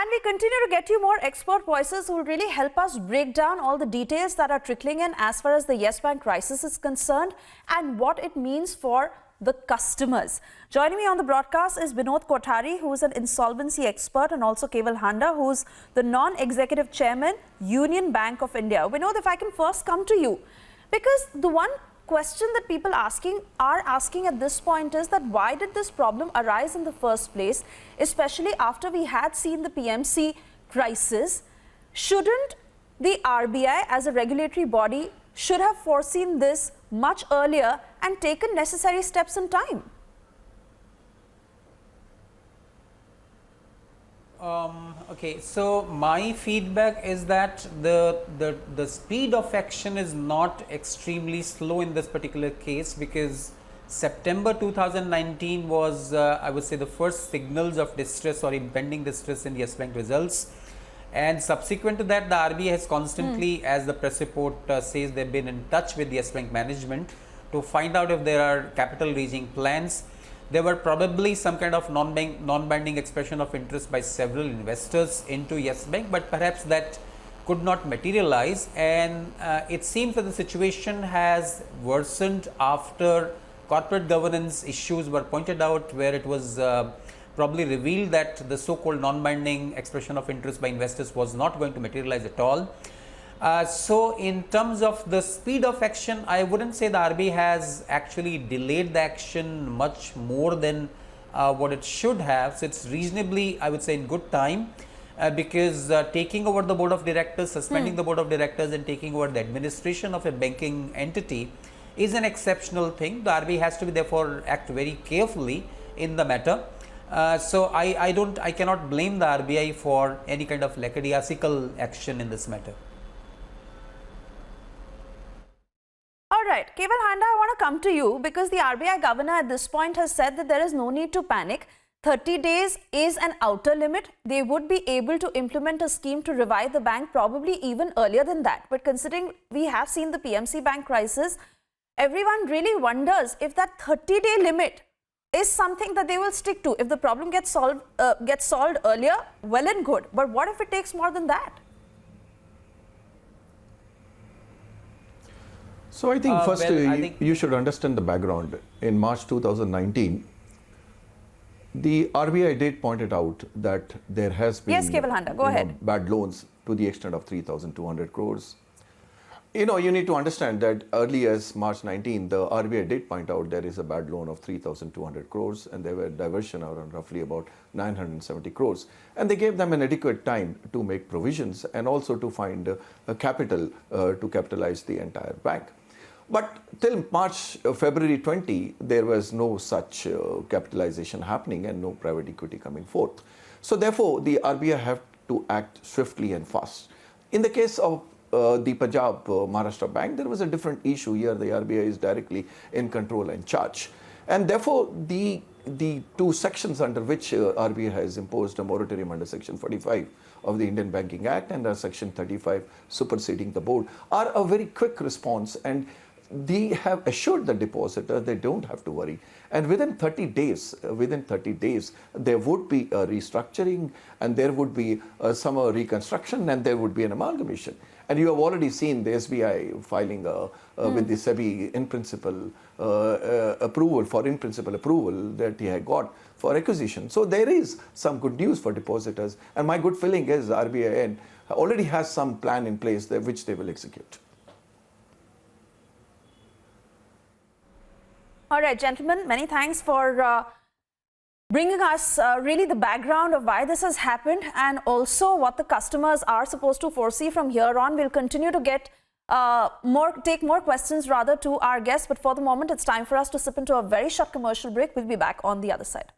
And we continue to get you more expert voices who will really help us break down all the details that are trickling in as far as the Yes Bank crisis is concerned and what it means for the customers. Joining me on the broadcast is Vinod Kothari, who is an insolvency expert, and also Kewal Handa, who is the non-executive chairman, Union Bank of India. Vinod, if I can first come to you, because the one question that people are asking at this point is that why did this problem arise in the first place, especially after we had seen the PMC crisis? Shouldn't the RBI as a regulatory body should have foreseen this much earlier and taken necessary steps in time? Okay, so my feedback is that the speed of action is not extremely slow in this particular case, because September 2019 was I would say the first signals of distress or impending distress in Yes Bank results, and subsequent to that the RBI has constantly, as the press report says, they've been in touch with Yes Bank management to find out if there are capital raising plans. There were probably some kind of non-binding expression of interest by several investors into Yes Bank, but perhaps that could not materialize, and it seems that the situation has worsened after corporate governance issues were pointed out, where it was probably revealed that the so-called non-binding expression of interest by investors was not going to materialize at all. So in terms of the speed of action, I wouldn't say the RBI has actually delayed the action much more than what it should have. So it's reasonably, I would say, in good time, because taking over the board of directors, suspending the board of directors and taking over the administration of a banking entity is an exceptional thing. The RBI has to be therefore act very carefully in the matter. So I cannot blame the RBI for any kind of lackadaisical action in this matter. Right. Kewal Handa, I want to come to you because the RBI governor at this point has said that there is no need to panic. 30 days is an outer limit. They would be able to implement a scheme to revive the bank probably even earlier than that. But considering we have seen the PMC bank crisis, everyone really wonders if that 30-day limit is something that they will stick to. If the problem gets solved earlier, well and good. But what if it takes more than that? So I think first you should understand the background. In March 2019, the RBI did point it out that there has been Kewal Handa, go ahead. Bad loans to the extent of 3,200 crores. You know, you need to understand that early as March 19, the RBI did point out there is a bad loan of 3,200 crores and there were diversion around roughly about 970 crores. And they gave them an adequate time to make provisions and also to find a capital to capitalize the entire bank. But till February 20, there was no such capitalization happening and no private equity coming forth. So therefore, the RBI have to act swiftly and fast. In the case of the Punjab Maharashtra Bank, there was a different issue. Here the RBI is directly in control and charge. And therefore, the two sections under which RBI has imposed a moratorium under Section 45 of the Indian Banking Act and Section 35 superseding the board are a very quick response, and they have assured the depositor they don't have to worry. And within 30 days, there would be a restructuring and there would be some reconstruction and there would be an amalgamation. And you have already seen the SBI filing with the SEBI in principle approval that he had got for acquisition. So there is some good news for depositors. And my good feeling is RBI already has some plan in place there which they will execute. All right, gentlemen, many thanks for bringing us really the background of why this has happened and also what the customers are supposed to foresee from here on. We'll continue to get take more questions rather to our guests, but for the moment, it's time for us to sip into a very short commercial break. We'll be back on the other side.